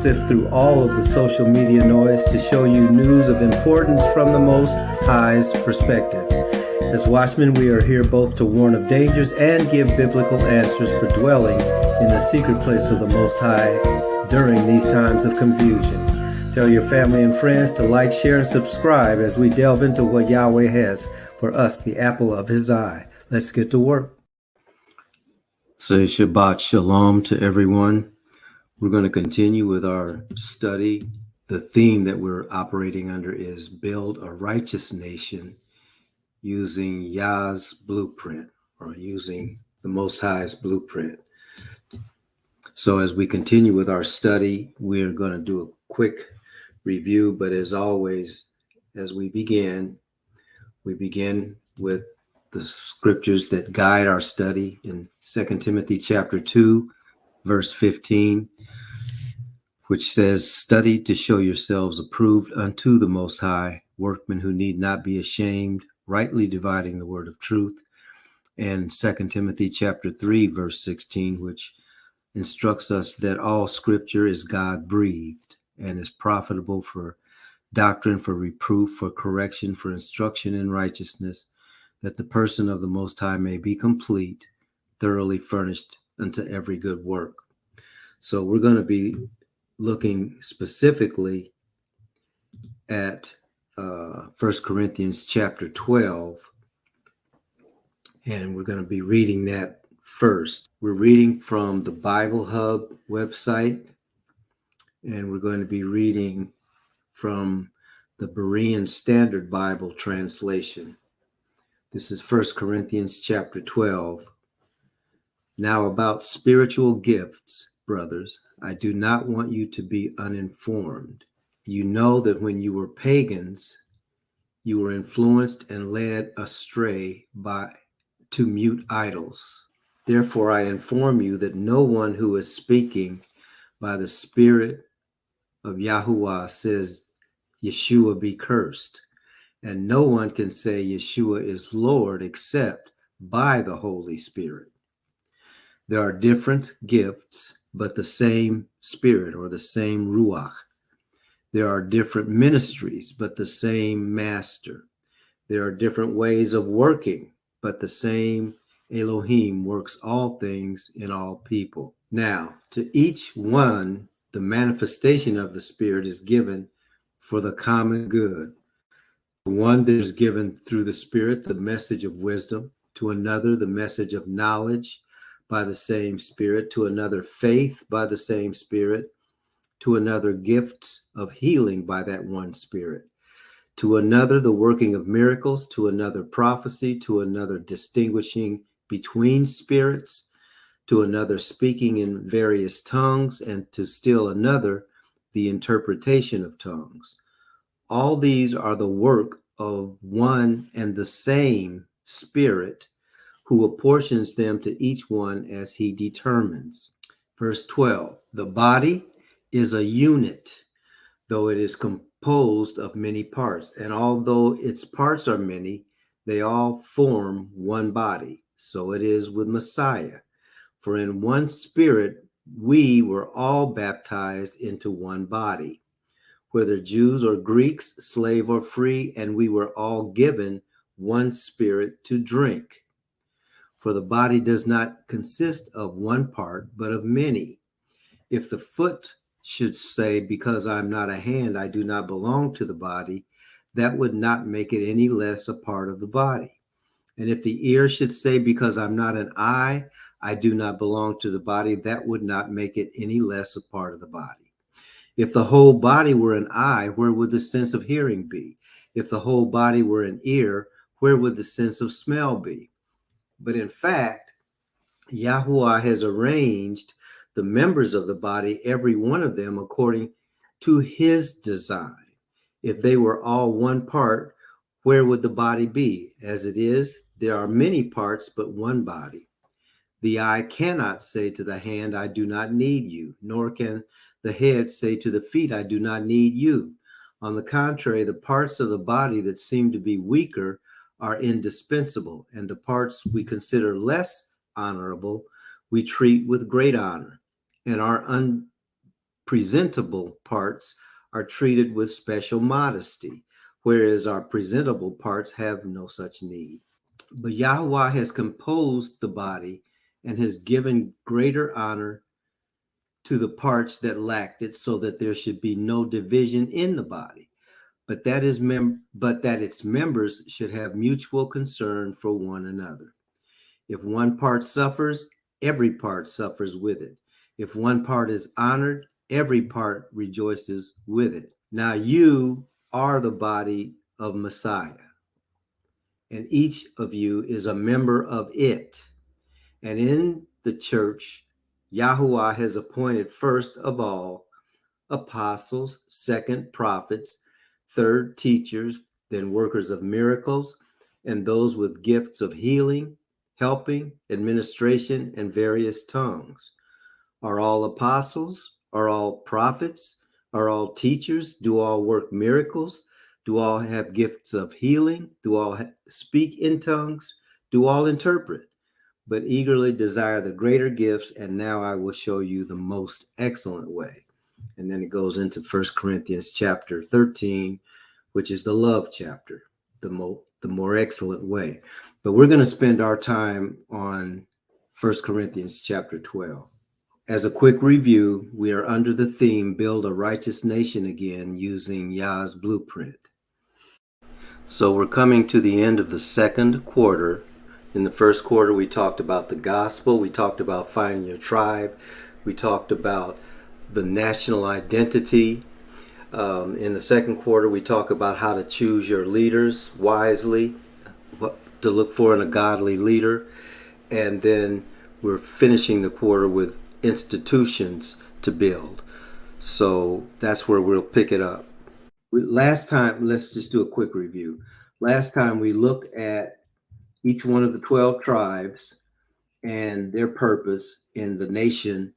sift through all of the social media noise to show you news of importance from the Most High's perspective. As watchmen, we are here both to warn of dangers and give biblical answers for dwelling in the secret place of the Most High during these times of confusion. Tell your family and friends to like, share, and subscribe as we delve into what Yahweh has for us, the apple of his eye. Let's get to work. Say Shabbat Shalom to everyone. We're going to continue with our study. The theme that we're operating under is Build a Righteous Nation using Yah's blueprint, or using the Most High's blueprint. So as we continue with our study, we're going to do a quick review, but as always, as we begin with the scriptures that guide our study in 2 Timothy chapter 2, verse 15, which says, "Study to show yourselves approved unto the Most High, workmen who need not be ashamed, rightly dividing the word of truth." And 2 Timothy chapter 3, verse 16, which instructs us that all scripture is God-breathed and is profitable for doctrine, for reproof, for correction, for instruction in righteousness, that the person of the Most High may be complete, thoroughly furnished unto every good work. So we're going to be looking specifically at 1 Corinthians chapter 12, and we're going to be reading that first. We're reading from the Bible Hub website, and we're going to be reading from the Berean Standard Bible translation. This is 1 Corinthians chapter 12. "Now about spiritual gifts, brothers, I do not want you to be uninformed. You know that when you were pagans, you were influenced and led astray to mute idols. Therefore, I inform you that no one who is speaking by the Spirit of Yahuwah says, Yeshua be cursed. And no one can say Yeshua is Lord except by the Holy Spirit. There are different gifts, but the same Spirit, or the same Ruach. There are different ministries, but the same Master. There are different ways of working, but the same Elohim works all things in all people. Now, to each one, the manifestation of the Spirit is given for the common good. To one, there is given through the Spirit the message of wisdom, to another, the message of knowledge by the same Spirit, to another, faith by the same Spirit, to another, gifts of healing by that one Spirit, to another, the working of miracles, to another, prophecy, to another, distinguishing between spirits, to another, speaking in various tongues, and to still another, the interpretation of tongues. All these are the work of one and the same Spirit, who apportions them to each one as he determines." Verse 12, "The body is a unit, though it is composed of many parts. And although its parts are many, they all form one body. So it is with Messiah. For in one Spirit we were all baptized into one body, whether Jews or Greeks, slave or free, and we were all given one Spirit to drink. For the body does not consist of one part, but of many. If the foot should say, because I'm not a hand, I do not belong to the body, that would not make it any less a part of the body. And if the ear should say, because I'm not an eye, I do not belong to the body, that would not make it any less a part of the body. If the whole body were an eye, where would the sense of hearing be? If the whole body were an ear, where would the sense of smell be? But in fact, Yahuwah has arranged the members of the body, every one of them according to his design. If they were all one part, where would the body be? As it is, there are many parts, but one body. The eye cannot say to the hand, I do not need you, nor can the head say to the feet, I do not need you. On the contrary, the parts of the body that seem to be weaker are indispensable, and the parts we consider less honorable we treat with great honor, and our presentable parts are treated with special modesty, whereas our presentable parts have no such need. But Yahweh has composed the body and has given greater honor to the parts that lacked it, so that there should be no division in the body, but that its members should have mutual concern for one another. If one part suffers, every part suffers with it. If one part is honored, every part rejoices with it. Now you are the body of Messiah, and each of you is a member of it. And in the church, Yahuwah has appointed first of all apostles, second prophets, third teachers, then workers of miracles, and those with gifts of healing, helping, administration, and various tongues. Are all apostles? Are all prophets? Are all teachers? Do all work miracles? Do all have gifts of healing? Do all speak in tongues? Do all interpret? But eagerly desire the greater gifts, and now I will show you the most excellent way. And then it goes into 1 Corinthians chapter 13, which is the love chapter, the more excellent way. But we're going to spend our time on 1 Corinthians chapter 12. As a quick review, we are under the theme, Build a Righteous Nation Again, using Yah's blueprint. So we're coming to the end of the second quarter. In the first quarter, we talked about the gospel. We talked about finding your tribe. We talked about the national identity. In the second quarter, we talk about how to choose your leaders wisely, what to look for in a godly leader. And then we're finishing the quarter with institutions to build. So that's where we'll pick it up. Last time, let's just do a quick review. Last time we looked at each one of the 12 tribes and their purpose in the nation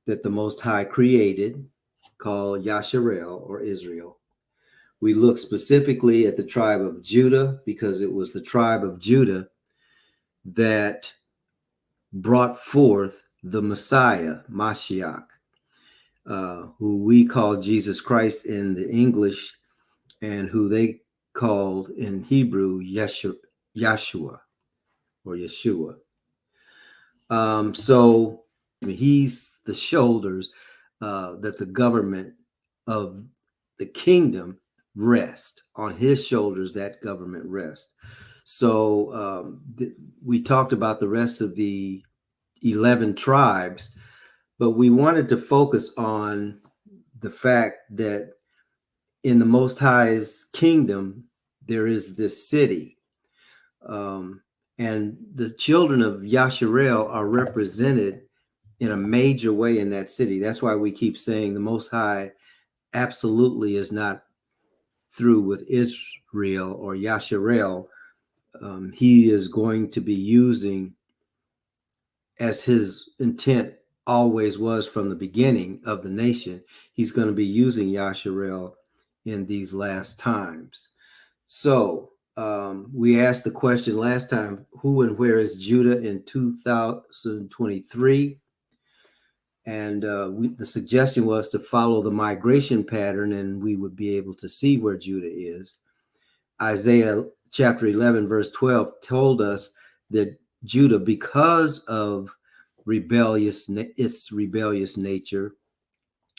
that the Most High created, called Yasharel, or Israel. We looked specifically at the tribe of Judah, because it was the tribe of Judah that brought forth the Messiah, Mashiach, who we call Jesus Christ in the English, and who they called in Hebrew Yeshua or Yeshua. So he's the shoulders that the government of the kingdom rest on. His shoulders that government rest. So we talked about the rest of the 11 tribes, but we wanted to focus on the fact that in the Most High's kingdom, there is this city. And the children of Yasharel are represented in a major way in that city. That's why we keep saying the Most High absolutely is not through with Israel or Yasharel. He is going to be using, as his intent always was from the beginning of the nation, he's going to be using Yasharel in these last times. So we asked the question last time, who and where is Judah in 2023? And the suggestion was to follow the migration pattern, and we would be able to see where Judah is. Isaiah chapter 11, verse 12 told us that Judah, because of its rebellious nature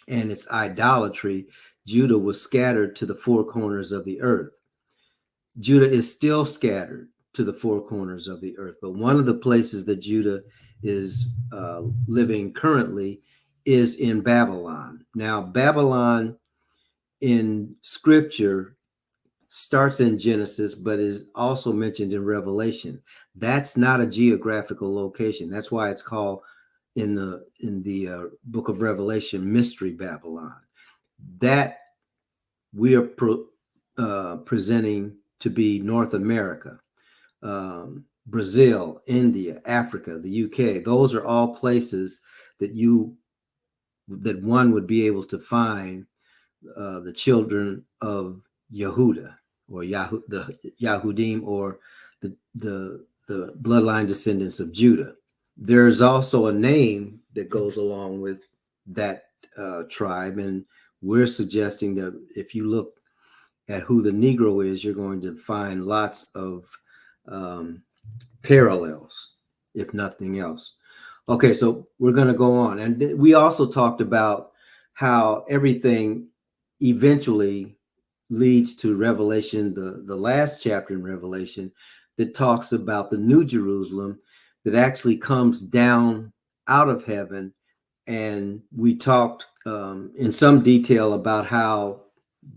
and its idolatry, Judah was scattered to the four corners of the earth. Judah is still scattered to the four corners of the earth, but one of the places that Judah is living currently is in Babylon. Now, Babylon in scripture starts in Genesis, but is also mentioned in Revelation. That's not a geographical location. That's why it's called in the book of Revelation, Mystery Babylon. That we are presenting to be North America, Brazil, India, Africa, the UK. Those are all places that one would be able to find the children of Yehuda, or the Yahudim, or the bloodline descendants of Judah. There's also a name that goes along with that tribe. And we're suggesting that if you look at who the Negro is, you're going to find lots of parallels, if nothing else. Okay, so we're going to go on. And we also talked about how everything eventually leads to Revelation, the last chapter in Revelation, that talks about the New Jerusalem that actually comes down out of heaven. And we talked in some detail about how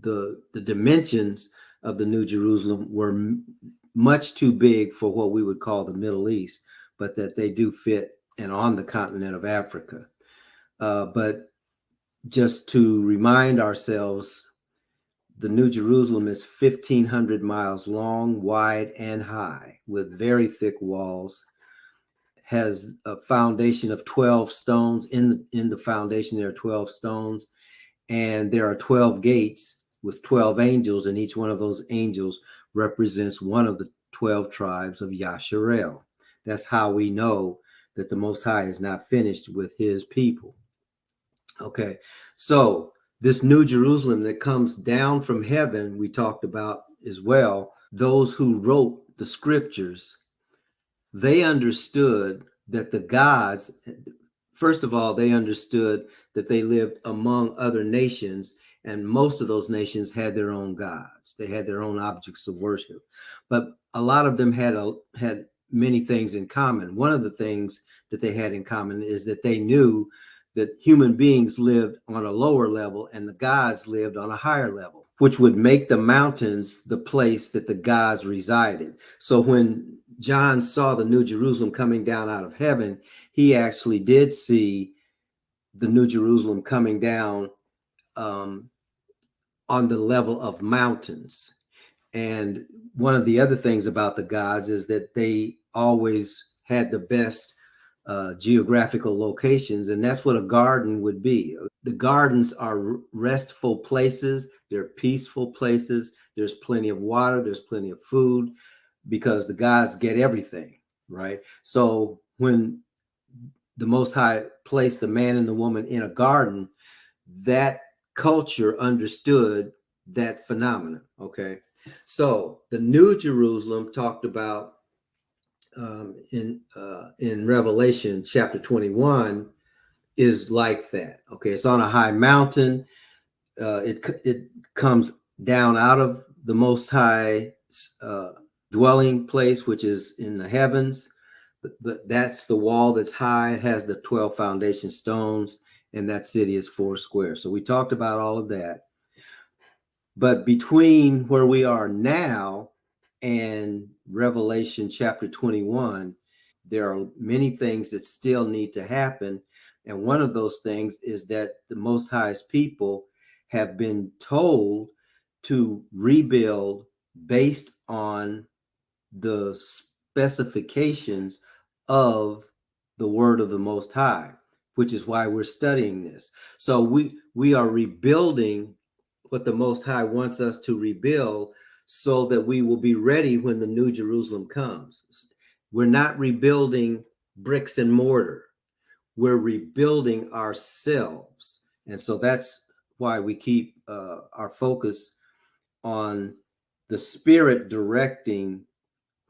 the dimensions of the New Jerusalem were much too big for what we would call the Middle East, but that they do fit and on the continent of Africa. But just to remind ourselves, the New Jerusalem is 1,500 miles long, wide, and high, with very thick walls. Has a foundation of 12 stones. In the foundation, there are 12 stones, and there are 12 gates with 12 angels, and each one of those angels represents one of the 12 tribes of Yasharel. That's how we know that the Most High is not finished with his people. Okay, so this New Jerusalem that comes down from heaven, we talked about as well. Those who wrote the scriptures, they understood that the gods, first of all, they understood that they lived among other nations, and most of those nations had their own gods. They had their own objects of worship, but a lot of them had many things in common. One of the things that they had in common is that they knew that human beings lived on a lower level and the gods lived on a higher level, which would make the mountains the place that the gods resided. So when John saw the New Jerusalem coming down out of heaven, he actually did see the New Jerusalem coming down on the level of mountains. And one of the other things about the gods is that they always had the best geographical locations, and that's what a garden would be. The gardens are restful places, they're peaceful places, there's plenty of water, there's plenty of food, because the gods get everything, right? So when the Most High placed the man and the woman in a garden, that culture understood that phenomenon. Okay, so the New Jerusalem talked about in Revelation chapter 21 is like that. Okay, it's on a high mountain. It comes down out of the Most High dwelling place, which is in the heavens. But that's the wall that's high. It has the 12 foundation stones, and that city is 4 square. So we talked about all of that. But between where we are now and Revelation chapter 21, there are many things that still need to happen. And one of those things is that the Most High's people have been told to rebuild based on the specifications of the word of the Most High, which is why we're studying this. So we are rebuilding what the Most High wants us to rebuild so that we will be ready when the New Jerusalem comes. We're not rebuilding bricks and mortar. We're rebuilding ourselves. And so that's why we keep our focus on the Spirit directing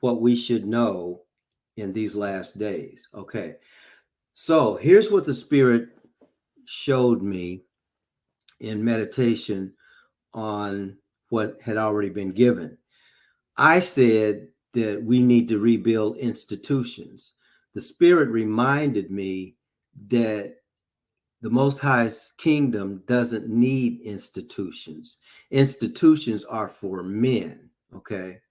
what we should know in these last days. Okay, so here's what the Spirit showed me in meditation on what had already been given. I said that we need to rebuild institutions. The Spirit reminded me that the Most High's kingdom doesn't need institutions. Institutions are for men, okay?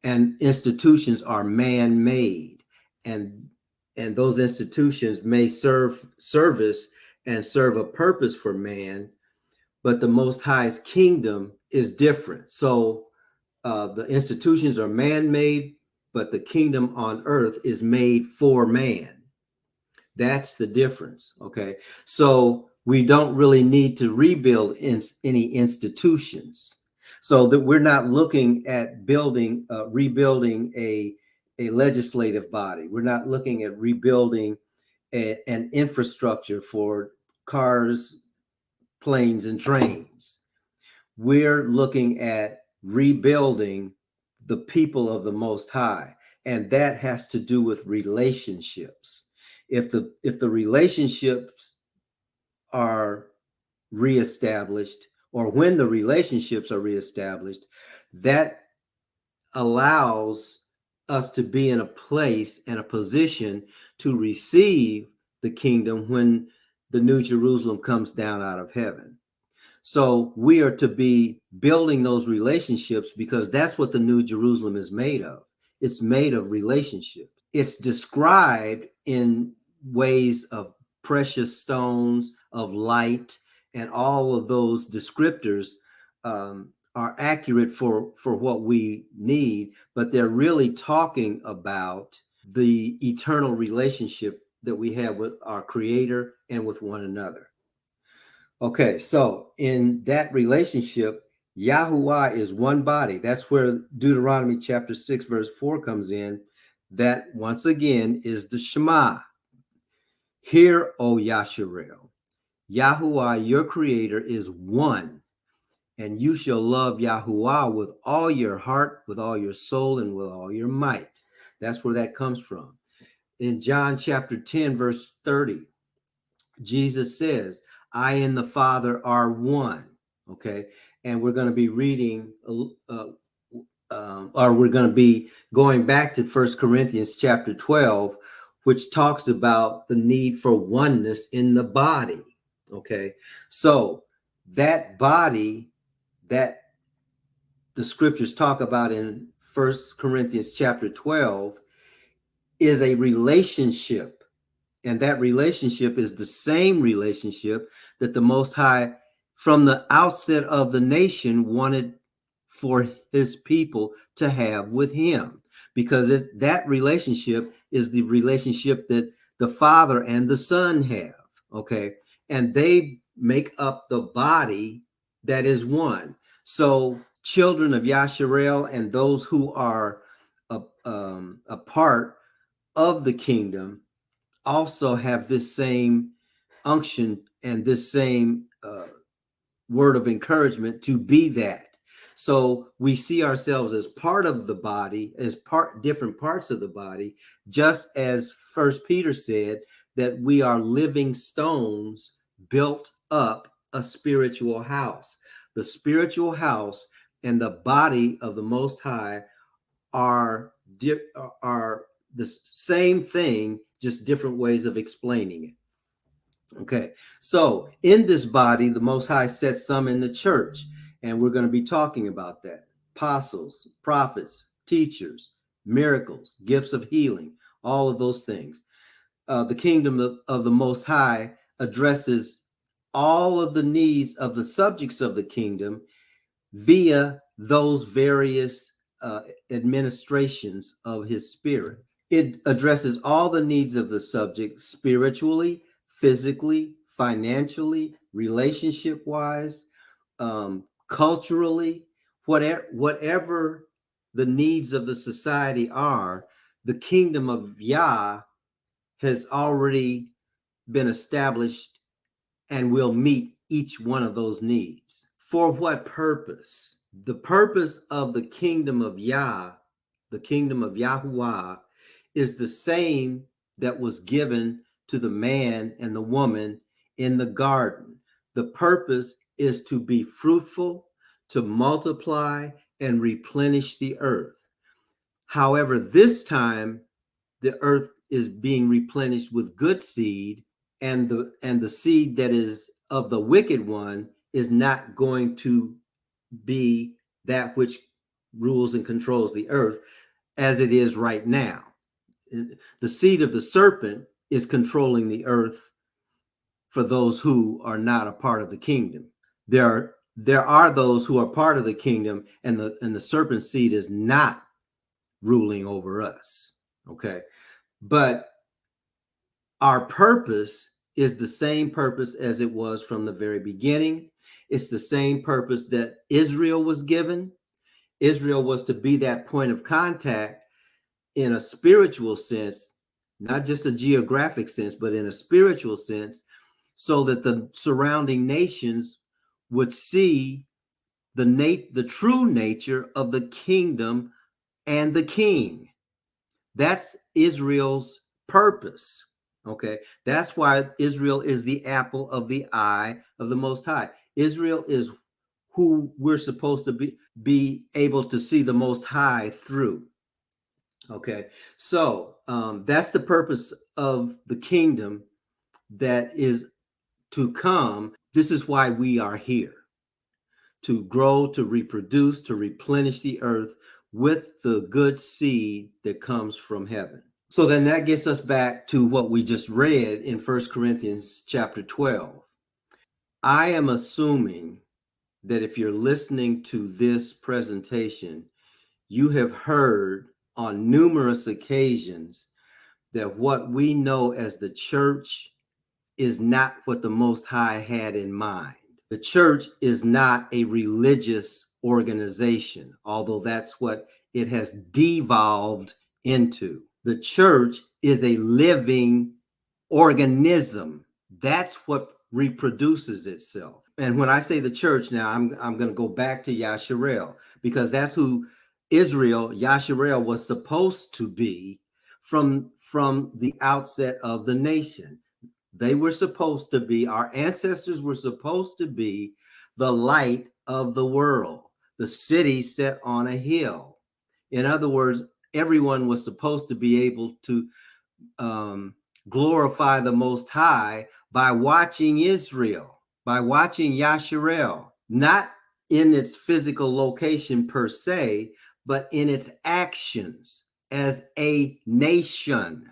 And institutions are man-made, and those institutions may serve a purpose for man, but the Most High's kingdom is different. So the institutions are man-made, but the kingdom on earth is made for man. That's the difference. Okay, so we don't really need to rebuild any institutions. So that we're not looking at rebuilding a legislative body. We're not looking at rebuilding an infrastructure for cars, planes, and trains. We're looking at rebuilding the people of the Most High, and that has to do with relationships. If the relationships are reestablished, or when the relationships are reestablished, that allows us to be in a place and a position to receive the kingdom when the New Jerusalem comes down out of heaven. So we are to be building those relationships, because that's what the New Jerusalem is made of. It's made of relationships. It's described in ways of precious stones, of light, and all of those descriptors are accurate for what we need, but they're really talking about the eternal relationship that we have with our Creator and with one another. Okay, so in that relationship, Yahuwah is one body. That's where Deuteronomy chapter 6, verse 4 comes in. That once again is the Shema. Hear, O Yasharel, Yahuwah, your creator, is one, and you shall love Yahuwah with all your heart, with all your soul, and with all your might. That's where that comes from. In John chapter 10, verse 30, Jesus says, I and the Father are one. Okay. And we're going to be reading, or we're going to be going back to 1 Corinthians chapter 12, which talks about the need for oneness in the body. Okay. So that body that the scriptures talk about in 1 Corinthians chapter 12 is a relationship. And that relationship is the same relationship that the Most High, from the outset of the nation, wanted for his people to have with him, because that relationship is the relationship that the Father and the Son have. Okay. And they make up the body that is one. So children of Yasharel and those who are a part of the kingdom also have this same unction and this same word of encouragement to be that. So we see ourselves as part of the body, as different parts of the body, just as First Peter said that we are living stones built up a spiritual house. The spiritual house and the body of the Most High are the same thing, just different ways of explaining it. Okay, so in this body, the Most High set some in the church, and we're going to be talking about that. Apostles, prophets, teachers, miracles, gifts of healing, all of those things. The kingdom of the Most High addresses all of the needs of the subjects of the kingdom via those various administrations of his spirit. It addresses all the needs of the subject spiritually, physically, financially, relationship wise, culturally, whatever the needs of the society are. The kingdom of Yah has already been established and will meet each one of those needs. For what purpose? The purpose of the kingdom of Yah, the kingdom of Yahuwah, is the same that was given to the man and the woman in the garden. The purpose is to be fruitful, to multiply, and replenish the earth. However, this time the earth is being replenished with good seed, and the seed that is of the wicked one is not going to be that which rules and controls the earth as it is right now. The seed of the serpent is controlling the earth for those who are not a part of the kingdom. There are those who are part of the kingdom, and the serpent seed is not ruling over us. Okay. But our purpose is the same purpose as it was from the very beginning. It's the same purpose that Israel was given. Israel was to be that point of contact in a spiritual sense, not just a geographic sense, but in a spiritual sense, so that the surrounding nations would see the true nature of the kingdom and the king. That's Israel's purpose. Okay. That's why Israel is the apple of the eye of the Most High. Israel is who we're supposed to be able to see the Most High through. Okay. So that's the purpose of the kingdom that is to come. This is why we are here, to grow, to reproduce, to replenish the earth with the good seed that comes from heaven. So then that gets us back to what we just read in 1 Corinthians chapter 12. I am assuming that if you're listening to this presentation, you have heard on numerous occasions that what we know as the church is not what the Most High had in mind. The church is not a religious organization, although that's what it has devolved into. The church is a living organism. That's what reproduces itself. And when I say the church now, I'm going to go back to Yasharel, because that's who Israel, Yasharel, was supposed to be from the outset of the nation. They were supposed to be, our ancestors were supposed to be the light of the world, the city set on a hill. In other words, everyone was supposed to be able to glorify the Most High by watching Israel, by watching Yasharel, not in its physical location per se, but in its actions as a nation.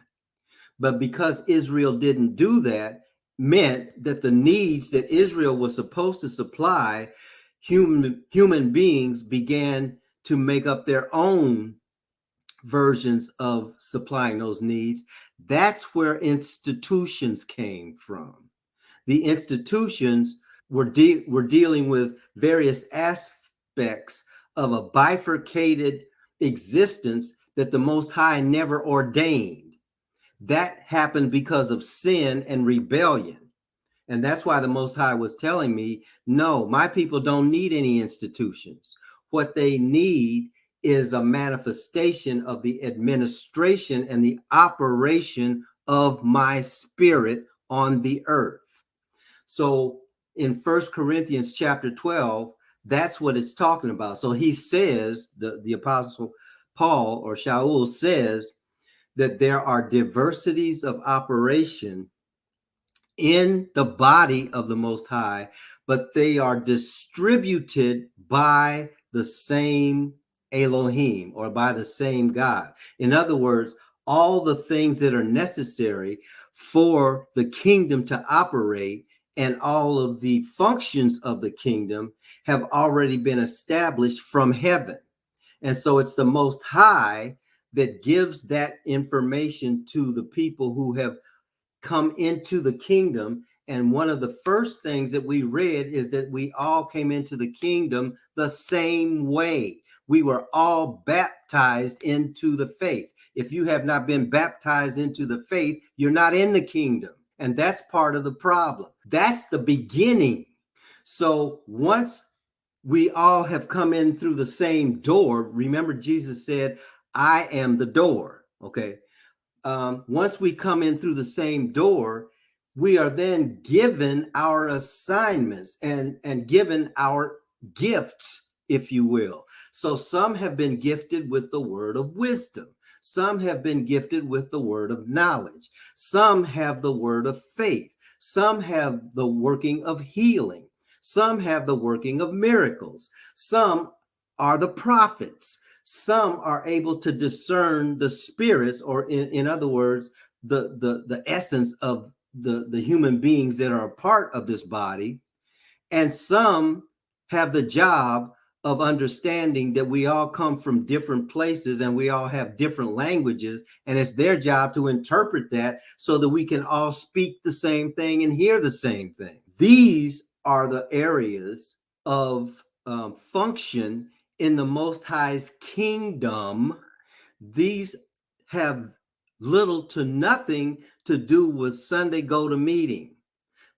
But because Israel didn't do that, meant that the needs that Israel was supposed to supply, human beings began to make up their own versions of supplying those needs. That's where institutions came from. The institutions were dealing with various aspects of a bifurcated existence that the Most High never ordained. That happened because of sin and rebellion. And that's why the Most High was telling me, no, my people don't need any institutions. What they need is a manifestation of the administration and the operation of my spirit on the earth. So in 1 Corinthians chapter 12, that's what it's talking about. So he says, the apostle Paul or Shaul says that there are diversities of operation in the body of the Most High, but they are distributed by the same Elohim, or by the same God. In other words, all the things that are necessary for the kingdom to operate and all of the functions of the kingdom have already been established from heaven. And so it's the Most High that gives that information to the people who have come into the kingdom. And one of the first things that we read is that we all came into the kingdom the same way. We were all baptized into the faith. If you have not been baptized into the faith, you're not in the kingdom. And that's part of the problem. That's the beginning. So once we all have come in through the same door, remember Jesus said, I am the door. Okay. Once we come in through the same door, we are then given our assignments and given our gifts, if you will. So some have been gifted with the word of wisdom. Some have been gifted with the word of knowledge. Some have the word of faith. Some have the working of healing. Some have the working of miracles. Some are the prophets. Some are able to discern the spirits, or in other words, the essence of the human beings that are a part of this body. And some have the job of understanding that we all come from different places and we all have different languages, and it's their job to interpret that so that we can all speak the same thing and hear the same thing. These are the areas of function in the Most High's kingdom. These have little to nothing to do with Sunday go to meeting.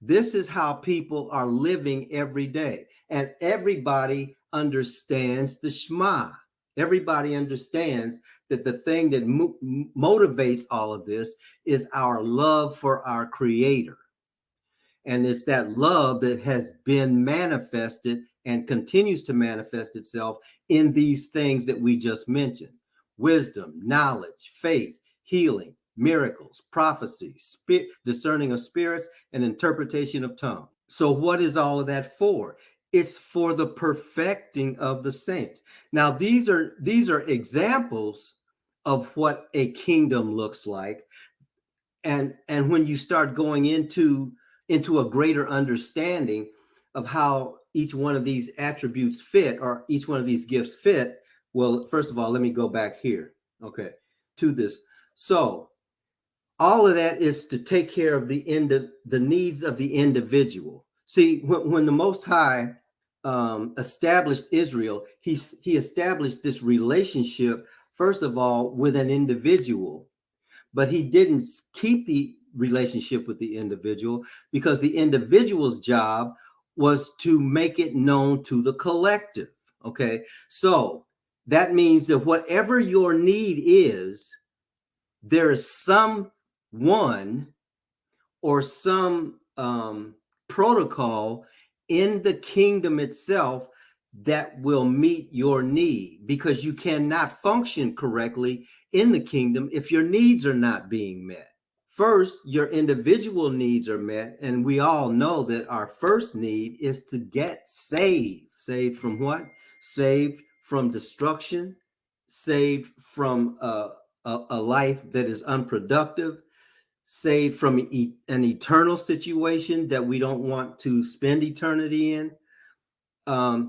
This is how people are living every day. And everybody understands the Shema. Everybody understands that the thing that motivates all of this is our love for our Creator. And it's that love that has been manifested and continues to manifest itself in these things that we just mentioned: wisdom, knowledge, faith, healing, miracles, prophecy, discerning of spirits, and interpretation of tongues. So, what is all of that for? It's for the perfecting of the saints. Now, these are examples of what a kingdom looks like. And when you start going into a greater understanding of how each one of these attributes fit, or each one of these gifts fit, well, first of all, let me go back here, okay, to this. So all of that is to take care of the needs of the individual. See, when the Most High established Israel, he established this relationship, first of all, with an individual. But he didn't keep the relationship with the individual, because the individual's job was to make it known to the collective. Okay, so that means that whatever your need is, there is someone or some protocol in the kingdom itself that will meet your need, because you cannot function correctly in the kingdom if your needs are not being met. First, your individual needs are met, and we all know that our first need is to get saved. Saved from what? Saved from destruction, saved from a life that is unproductive, saved from an eternal situation that we don't want to spend eternity in,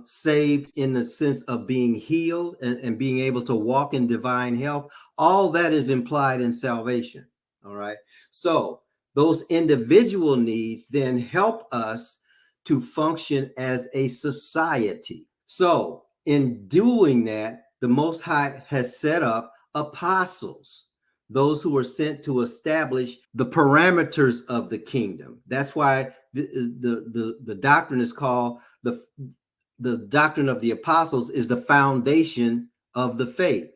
saved in the sense of being healed and being able to walk in divine health. All that is implied in salvation. All right. So those individual needs then help us to function as a society. So in doing that, the Most High has set up apostles, those who were sent to establish the parameters of the kingdom. That's why the doctrine is called the doctrine of the apostles, is the foundation of the faith.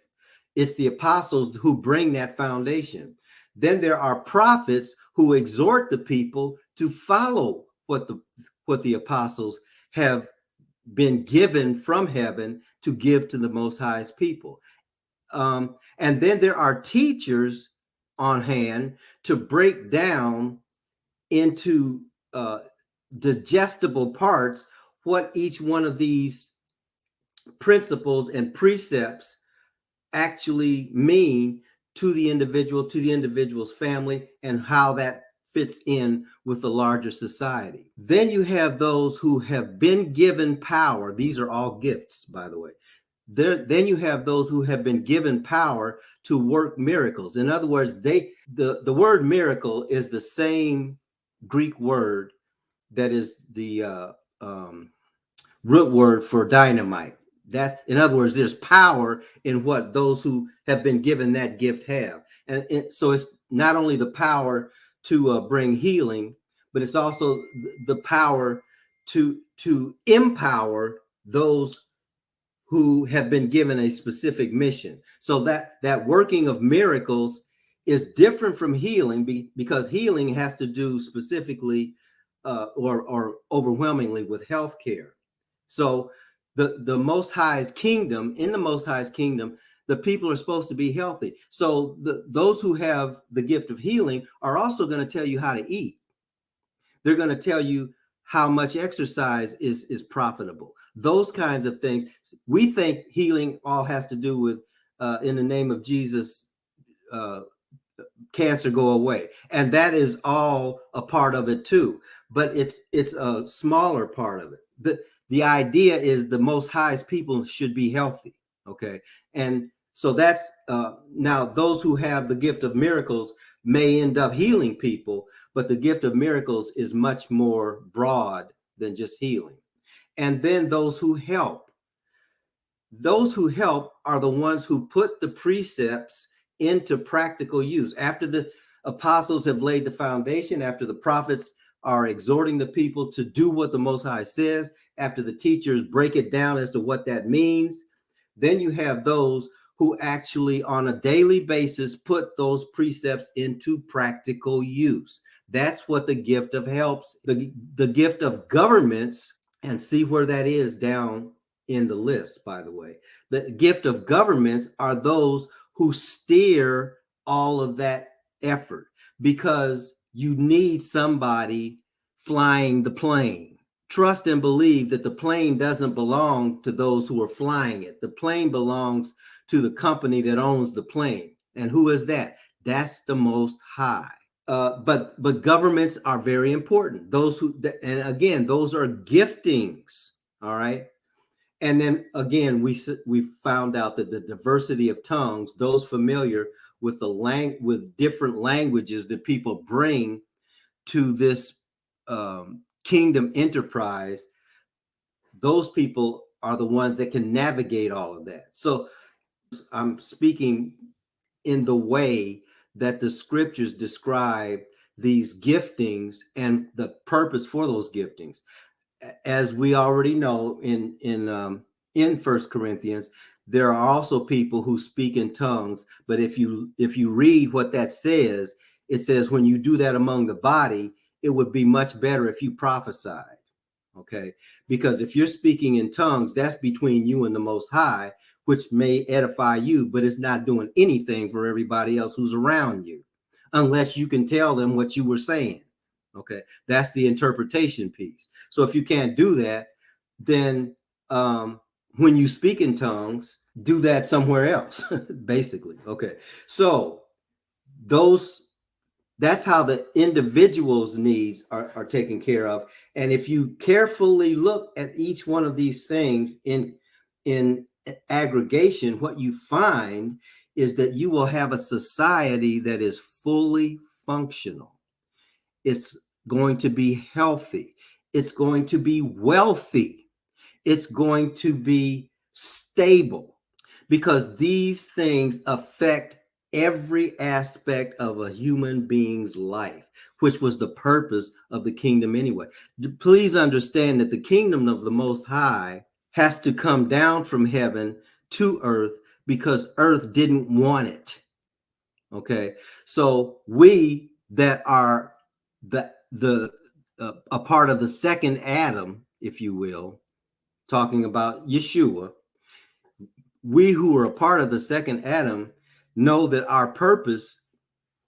It's the apostles who bring that foundation. Then there are prophets who exhort the people to follow what the apostles have been given from heaven to give to the Most High's people. And then there are teachers on hand to break down into digestible parts what each one of these principles and precepts actually mean to the individual, to the individual's family, and how that fits in with the larger society. Then you have those who have been given power. These are all gifts, by the way. Then you have those who have been given power to work miracles. In other words, the word miracle is the same Greek word that is the root word for dynamite. That's, in other words, there's power in what those who have been given that gift have. And so it's not only the power to bring healing, but it's also the power to empower those who have been given a specific mission. So that working of miracles is different from healing, because healing has to do specifically or overwhelmingly with healthcare. So the Most High's kingdom, in the Most High's kingdom, the people are supposed to be healthy. So those who have the gift of healing are also going to tell you how to eat. They're going to tell you how much exercise is profitable. Those kinds of things. We think healing all has to do with, in the name of Jesus, cancer go away, and that is all a part of it too. But it's a smaller part of it. The idea is the Most High's people should be healthy. Okay, and so that's now those who have the gift of miracles may end up healing people, but the gift of miracles is much more broad than just healing. And then those who help are the ones who put the precepts into practical use. After the apostles have laid the foundation, after the prophets are exhorting the people to do what the Most High says, after the teachers break it down as to what that means, then you have those who actually on a daily basis put those precepts into practical use. That's what the gift of helps, the gift of governments, and see where that is down in the list, by the way. The gift of governments are those who steer all of that effort, because you need somebody flying the plane. Trust and believe that the plane doesn't belong to those who are flying it. The plane belongs to the company that owns the plane. And who is that? That's the Most High. But governments are very important. Those who, and again, those are giftings. All right. And then again, we found out that the diversity of tongues, those familiar with with different languages that people bring to this kingdom enterprise, those people are the ones that can navigate all of that. So I'm speaking in the way that the scriptures describe these giftings and the purpose for those giftings. As we already know in First Corinthians, there are also people who speak in tongues. But if you read what that says, it says when you do that among the body, it would be much better if you prophesied. Okay, because if you're speaking in tongues, that's between you and the Most High, which may edify you, but it's not doing anything for everybody else who's around you, unless you can tell them what you were saying. Okay, that's the interpretation piece. So if you can't do that, then when you speak in tongues, do that somewhere else, basically. Okay, so that's how the individual's needs are taken care of. And if you carefully look at each one of these things in aggregation, what you find is that you will have a society that is fully functional. It's going to be healthy. It's going to be wealthy. It's going to be stable, because these things affect every aspect of a human being's life, which was the purpose of the kingdom anyway. Please understand that the kingdom of the Most High has to come down from heaven to earth, because earth didn't want it. Okay, so we that are a part of the second Adam, if you will, talking about Yeshua, we who are a part of the second Adam know that our purpose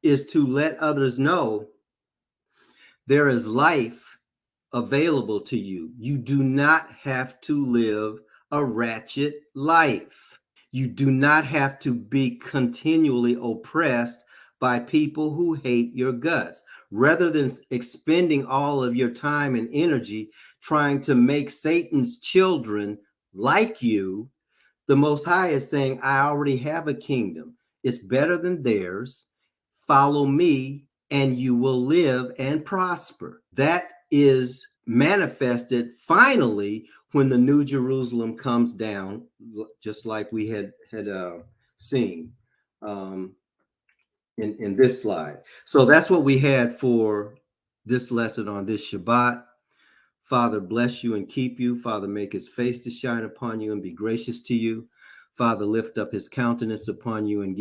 is to let others know there is life available to you. You do not have to live a ratchet life. You do not have to be continually oppressed by people who hate your guts. Rather than expending all of your time and energy trying to make Satan's children like you, the Most High is saying, I already have a kingdom. It's better than theirs. Follow me and you will live and prosper. That is manifested finally when the New Jerusalem comes down, just like we had seen in this slide. So that's what we had for this lesson on this Shabbat. Father, bless you and keep you. Father, make his face to shine upon you and be gracious to you. Father, lift up his countenance upon you and give